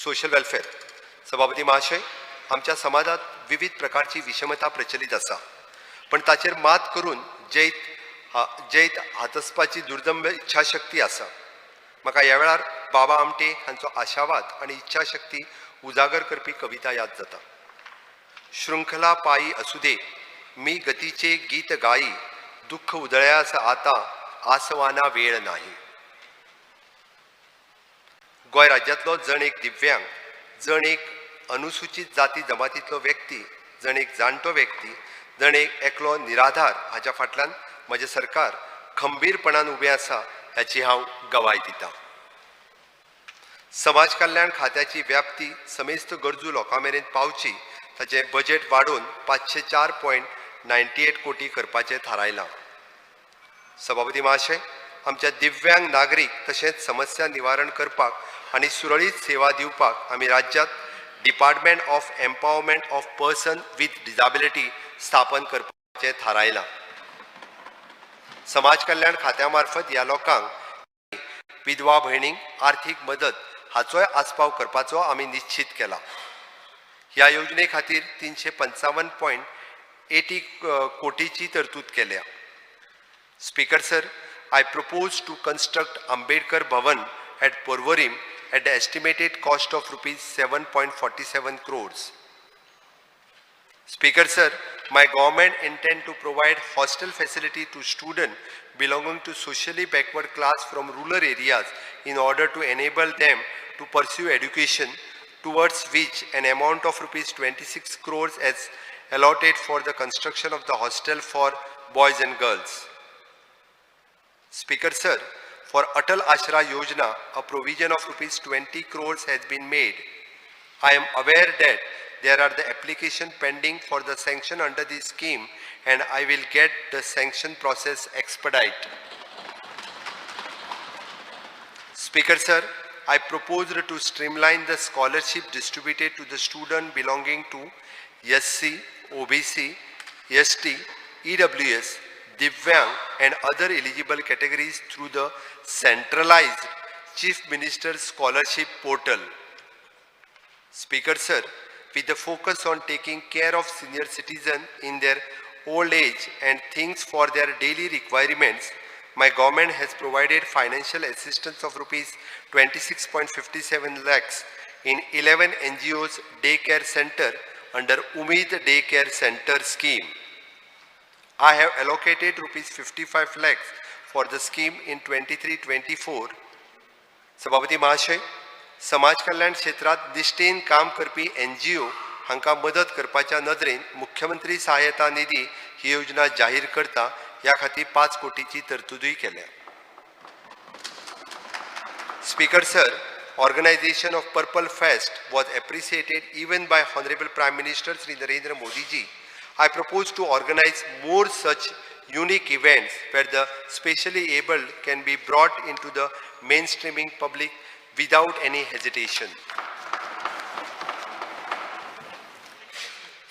Social welfare. सभापती महाशय, आमच्या समाजात विविध प्रकारची विषमता प्रचलित असा, पण ताचेर मात करून जैत हातसपाची दुर्दंभ इच्छाशक्ती असा. म्हाका ह्या वेळार बाबा आमटे हांचो आशावाद आणि इच्छाशक्ती उजागर करपी कविता याद जाता. शृंखला पायी असू दे, मी गतीचे गीत गाई, दुःख उधळ्यास आता आसवाना वेळ नाही. गोंय राज्यांतलो जण एक दिव्यांग, जण एक अनुसूचित जाती जमातींतलो व्यक्ती, जण एक जाणटो व्यक्ती, जण एक एकलो निराधार हाच्या फाटल्यान म्हजें सरकार खंबीरपणान उबें आसा हाची हांव गवाय दितां. समाज कल्याण खात्याची व्याप्ती समेस्त गरजू लोकां मेरेन पावची ताचें बजेट वाडोवन 504.98 कोटी करपाचें थारायलां. सभापती महाशय, आमच्या दिव्यांग नागरीक तशेंच समस्या निवारण करपाक आनी सुरळीत सेवा दिवपाक आमी राज्यांत department of empowerment of person with disability स्थापन करपाचें थारायलां. समाज कल्याण खात्या मार्फत ह्या लोकांक विधवा भयणींक आर्थीक मदत हाचोय आस्पाव करपाचो आमी निश्चित केला. ह्या योजने खातीर 355.80 कोटीची तरतूद केल्या. Speaker sir, I propose to construct Ambedkar Bhavan at Porvorim at the estimated cost of rupees 7.47 crores. Speaker sir, my government intend to provide hostel facility to students belonging to socially backward class from rural areas in order to enable them to pursue education, towards which an amount of rupees 26 crores is allotted for the construction of the hostel for boys and girls. Speaker sir, for Atal Ashra Yojana, a provision of rupees 20 crores has been made. I am aware that there are the application pending for the sanction under this scheme, and I will get the sanction process expedite. Speaker sir, I proposed to streamline the scholarship distributed to the student belonging to SC, OBC, ST, EWS, Divyang and other eligible categories through the centralized Chief Minister's Scholarship Portal. Speaker sir, with the focus on taking care of senior citizens in their old age and things for their daily requirements, my government has provided financial assistance of rupees 26.57 lakhs in 11 NGOs daycare center under Umeed Daycare Center scheme. I have allocated rupees 55 lakhs for the scheme in 23-24. सभापती महाशय, समाज कल्याण क्षेत्रात निष्ठेन काम करपी NGO हांकां मदत करपाच्या नदरेन मुख्यमंत्री सहायता निधी ही योजना जाहीर करता. ह्या खातीर 5 कोटीची तरतूदय केल्या. Speaker sir, organization of Purple Fest was appreciated even by Honorable Prime Minister Shri Narendra Modi ji. I propose to organize more such unique events where the specially abled can be brought into the mainstreaming public without any hesitation.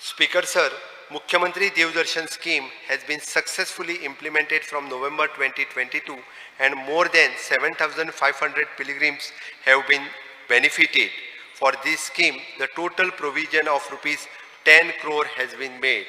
Speaker sir, Mukhyamantri Devdarshan scheme has been successfully implemented from November 2022 and more than 7,500 pilgrims have been benefited. For this scheme, the total provision of rupees 10 crore has been made.